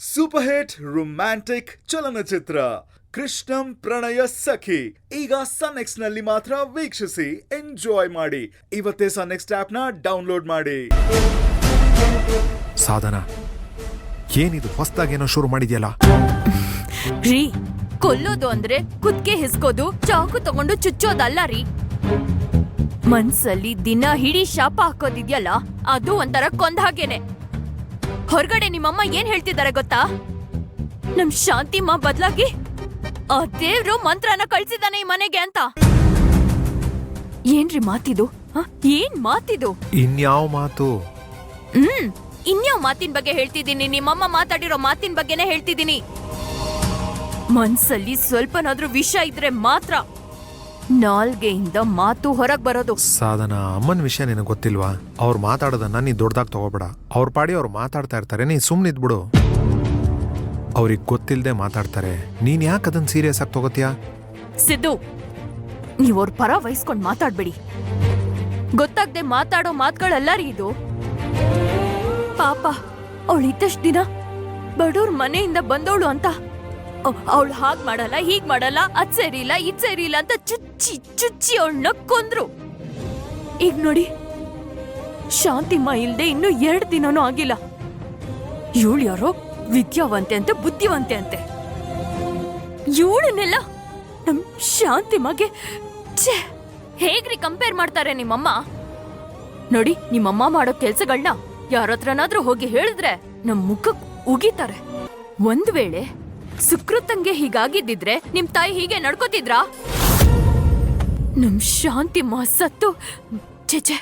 Super hit romantic ಚಲನಚಿತ್ರ ಕೃಷ್ಣಂ ಪ್ರಣಯ ಸಖಿ ಈಗ ಸನ್ ನೆಕ್ಸ್ಟ್ ನಲ್ಲಿ ಮಾತ್ರ ವೀಕ್ಷಿಸಿ ಎಂಜಾಯ್ ಮಾಡಿ. ಇವತ್ತೇ ಸನ್ ನೆಕ್ಸ್ಟ್ ಆಪ್ ನ ಡೌನ್ಲೋಡ್ ಮಾಡಿ. ಸಾಧನ ಏನಿದು ಹೊಸದಾಗೇನೋ ಶುರು ಮಾಡಿದ್ಯಲ್ಲ? ರೀ, ಕೊಲ್ಲೋದು ಅಂದ್ರೆ ಕುದ್ಕೆ ಹಿಸ್ಕೋದು, ಚಾಕು ತಗೊಂಡು ಚುಚ್ಚೋದಲ್ಲ ರೀ. ಮನ್ಸಲ್ಲಿ ದಿನ ಹಿಡಿ ಶಾಪ ಹಾಕೋದಿದ್ಯಲ್ಲ, ಅದು ಒಂಥರ ಕೊಂದ ಹಾಗೇನೆ. ಹೊರಗಡೆ ನಿಮ್ಮಮ್ಮ ಏನ್ ಹೇಳ್ತಿದ್ದಾರೆ ಗೊತ್ತಾ? ನಮ್ ಶಾಂತಿಮ್ಮ ಬದ್ಲಾಗಿ ಆ ದೇವ್ರು ಮಂತ್ರನ ಕಳ್ಸಿದಾನೆ ಈ ಮನೆಗೆ ಅಂತ. ಏನ್ರಿ ಮಾತಿದು? ಏನ್ ಮಾತಿದು? ಇನ್ಯಾವ ಮಾತು? ಇನ್ಯಾವ ಮಾತಿನ ಬಗ್ಗೆ ಹೇಳ್ತಿದ್ದೀನಿ? ನಿಮ್ಮಮ್ಮ ಮಾತಾಡಿರೋ ಮಾತಿನ ಬಗ್ಗೆನೇ ಹೇಳ್ತಿದ್ದೀನಿ. ಮನ್ಸಲ್ಲಿ ಸ್ವಲ್ಪನಾದ್ರೂ ವಿಷ ಇದ್ರೆ ಮಾತ್ರ ನಾಲ್ಗೆಯಿಂದ ಮಾತು ಹೊರಗ್ ಬರೋದು. ಸಾಧನ, ಅಮ್ಮನ ವಿಷಯ ನಿನಗೆ ಗೊತ್ತಿಲ್ವಾ? ಅವ್ರು ಮಾತಾಡೋದನ್ನ ನೀ ದೊಡ್ಡದಾಗಿ ತಗೋಬೇಡ. ಅವ್ರ ಪಾಡಿ ಅವ್ರು ಮಾತಾಡ್ತಾ ಇರ್ತಾರೆ, ನೀ ಸುಮ್ನಿದ್ಬಿಡು. ಅವ್ರಿಗೆ ಗೊತ್ತಿಲ್ದೆ ಮಾತಾಡ್ತಾರೆ, ನೀನ್ ಯಾಕೆ ಅದನ್ನ ಸೀರಿಯಸ್ ಆಗಿ ತಗೋತೀಯಾ? ಸಿದ್ದು, ನೀವ್ ಅವ್ರ ಪರ ವಹಿಸ್ಕೊಂಡ್ ಮಾತಾಡ್ಬೇಡಿ. ಗೊತ್ತಾಗ್ದೆ ಮಾತಾಡೋ ಮಾತುಗಳೆಲ್ಲ ರೀ ಇದು. ಪಾಪ, ಅವಳಿದ್ದಷ್ಟು ದಿನ ಬಡವ್ರ ಮನೆಯಿಂದ ಬಂದವಳು ಅಂತ ಅವಳು ಹಾಗ್ ಮಾಡಲ್ಲ, ಹೀಗ್ ಮಾಡಲ್ಲ, ಅದ್ ಸೇರಿಲ್ಲ, ಇದ್ ಸೇರಿಲ್ಲ ಅಂತ ಚುಚ್ಚಿ ಚುಚ್ಚಿ ಅವಳನ್ನ ಕೊಂದ್ರು. ಈಗ ನೋಡಿ, ಶಾಂತಿಮ್ಮ ಇಲ್ದೆ ಇನ್ನು 2 ದಿನನೂ ಆಗಿಲ್ಲ. ಇವಳು ಯಾರೋ ವಿದ್ಯಾವಂತೆ ಅಂತೆ, ಬುದ್ಧಿವಂತೆ ಅಂತೆ. ಇವಳನ್ನೆಲ್ಲ ನಮ್ ಶಾಂತಿಮ್ಮಗೆ ಹೇಗ್ರಿ ಕಂಪೇರ್ ಮಾಡ್ತಾರೆ ನಿಮ್ಮಮ್ಮ? ನೋಡಿ, ನಿಮ್ಮಮ್ಮ ಮಾಡೋ ಕೆಲ್ಸಗಳನ್ನ ಯಾರತ್ರನಾದ್ರೂ ಹೋಗಿ ಹೇಳಿದ್ರೆ ನಮ್ ಮುಖಕ್ ಉಗಿತಾರೆ. ಒಂದ್ ವೇಳೆ ಸುಕೃತಂಗೆ ಹೀಗಾಗಿದ್ದಿದ್ರೆ ನಿಮ್ ತಾಯಿ ಹೀಗೆ ನಡ್ಕೋತಿದ್ರಾ? ನಮ್ ಶಾಂತಿಮ್ಮ ಸತ್ತು ಛೆ